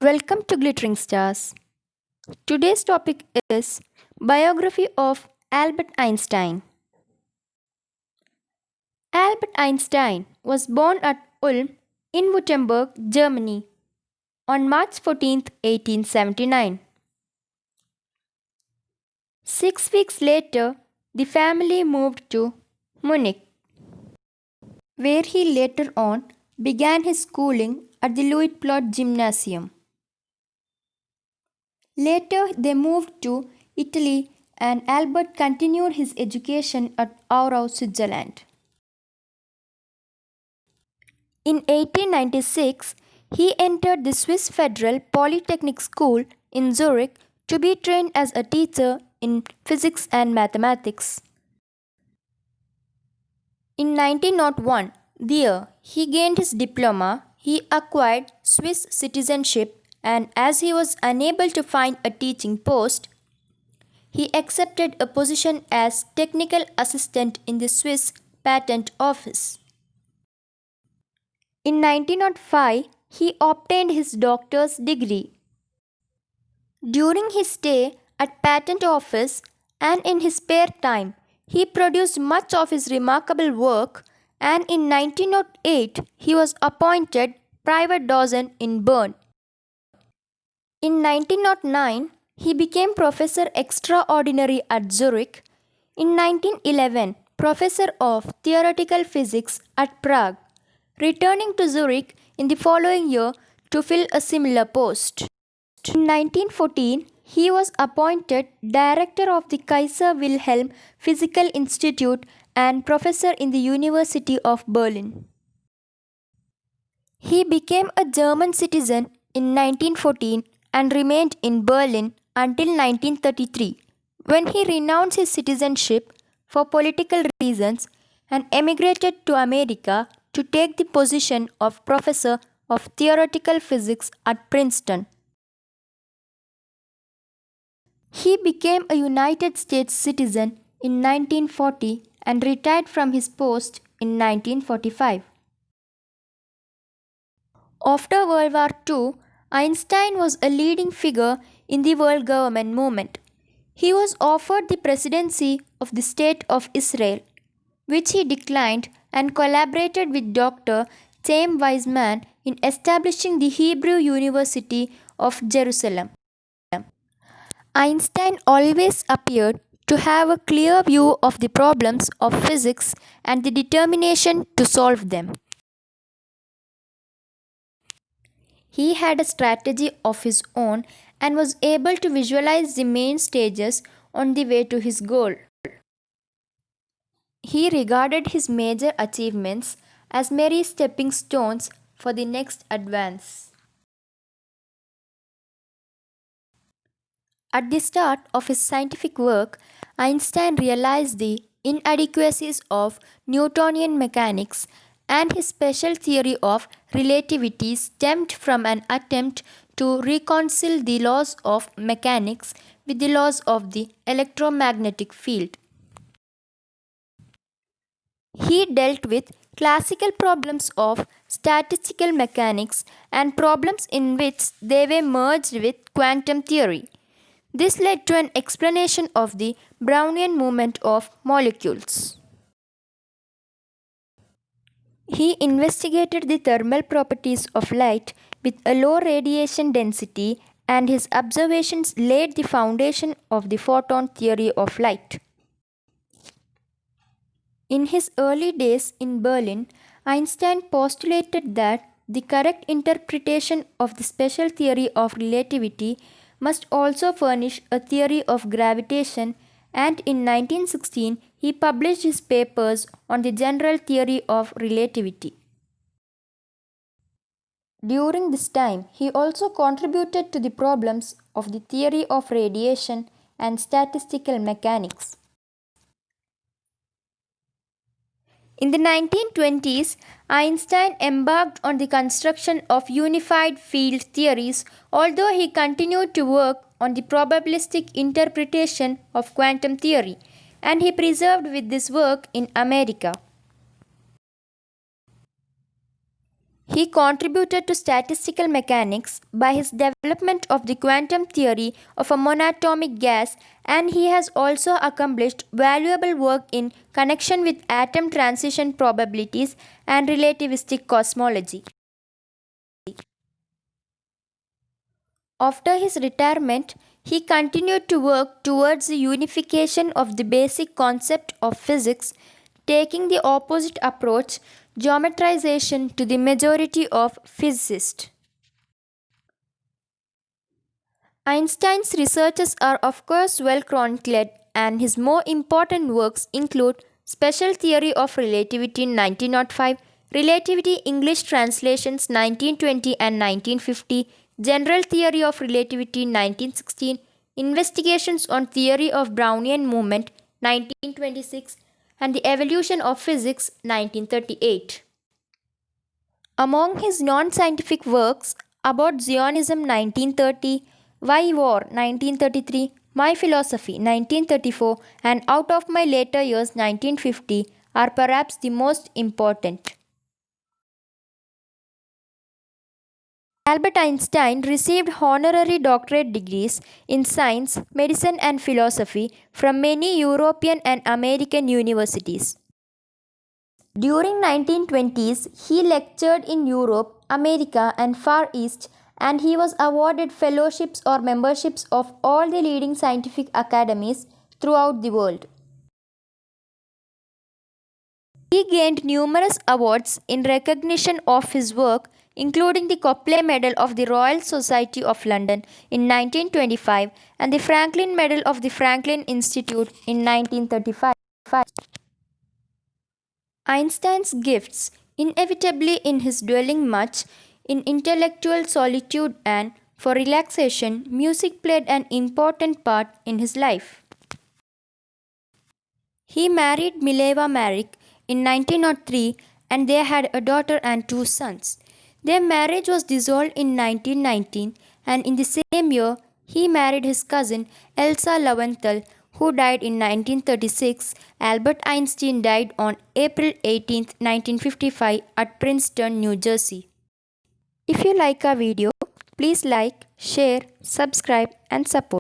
Welcome to Glittering Stars. Today's topic is Biography of Albert Einstein. Albert Einstein was born at Ulm in Württemberg, Germany on March 14, 1879. 6 weeks later, the family moved to Munich, where he later on began his schooling at the Louis Plot Gymnasium. Later, they moved to Italy and Albert continued his education at Aarau, Switzerland. In 1896, he entered the Swiss Federal Polytechnic School in Zurich to be trained as a teacher in physics and mathematics. In 1901, the year he gained his diploma, he acquired Swiss citizenship, and as he was unable to find a teaching post, he accepted a position as technical assistant in the Swiss Patent Office. In 1905, he obtained his doctor's degree. During his stay at Patent Office and in his spare time, he produced much of his remarkable work, and in 1908 he was appointed private docent in Bern. In 1909, he became professor extraordinary at Zurich. In 1911, professor of theoretical physics at Prague, returning to Zurich in the following year to fill a similar post. In 1914, he was appointed director of the Kaiser Wilhelm Physical Institute and professor in the University of Berlin. He became a German citizen in 1914 and remained in Berlin until 1933, when he renounced his citizenship for political reasons and emigrated to America to take the position of professor of theoretical physics at Princeton. He became a United States citizen in 1940 and retired from his post in 1945. After World War II, Einstein was a leading figure in the world government movement. He was offered the presidency of the State of Israel, which he declined, and collaborated with Dr. Chaim Weizmann in establishing the Hebrew University of Jerusalem. Einstein always appeared to have a clear view of the problems of physics and the determination to solve them. He had a strategy of his own and was able to visualize the main stages on the way to his goal. He regarded his major achievements as mere stepping stones for the next advance. At the start of his scientific work, Einstein realized the inadequacies of Newtonian mechanics, and his special theory of relativity stemmed from an attempt to reconcile the laws of mechanics with the laws of the electromagnetic field. He dealt with classical problems of statistical mechanics and problems in which they were merged with quantum theory. This led to an explanation of the Brownian movement of molecules. He investigated the thermal properties of light with a low radiation density, and his observations laid the foundation of the photon theory of light. In his early days in Berlin, Einstein postulated that the correct interpretation of the special theory of relativity must also furnish a theory of gravitation, and in 1916 he published his papers on the general theory of relativity. During this time, he also contributed to the problems of the theory of radiation and statistical mechanics. In the 1920s, Einstein embarked on the construction of unified field theories, although he continued to work on the probabilistic interpretation of quantum theory, and he persevered with this work in America. He contributed to statistical mechanics by his development of the quantum theory of a monatomic gas, and he has also accomplished valuable work in connection with atom transition probabilities and relativistic cosmology. After his retirement, he continued to work towards the unification of the basic concept of physics, taking the opposite approach, geometrization, to the majority of physicists. Einstein's researches are of course well chronicled, and his more important works include Special Theory of Relativity 1905, Relativity English Translations 1920 and 1950, General Theory of Relativity 1916, Investigations on Theory of Brownian Movement 1926, and The Evolution of Physics 1938. Among his non-scientific works about Zionism 1930, Why War 1933, My Philosophy 1934, and Out of My Later Years 1950 are perhaps the most important. Albert Einstein received honorary doctorate degrees in science, medicine, and philosophy from many European and American universities. During 1920s, he lectured in Europe, America, and Far East, and he was awarded fellowships or memberships of all the leading scientific academies throughout the world. He gained numerous awards in recognition of his work, including the Copley Medal of the Royal Society of London in 1925 and the Franklin Medal of the Franklin Institute in 1935. Einstein's gifts, inevitably in his dwelling much in intellectual solitude and for relaxation, music played an important part in his life. He married Mileva Maric in 1903 and they had a daughter and two sons. Their marriage was dissolved in 1919, and in the same year he married his cousin Elsa Lowenthal, who died in 1936. Albert Einstein died on April 18, 1955 at Princeton, New Jersey. If you like our video, please like, share, subscribe and support.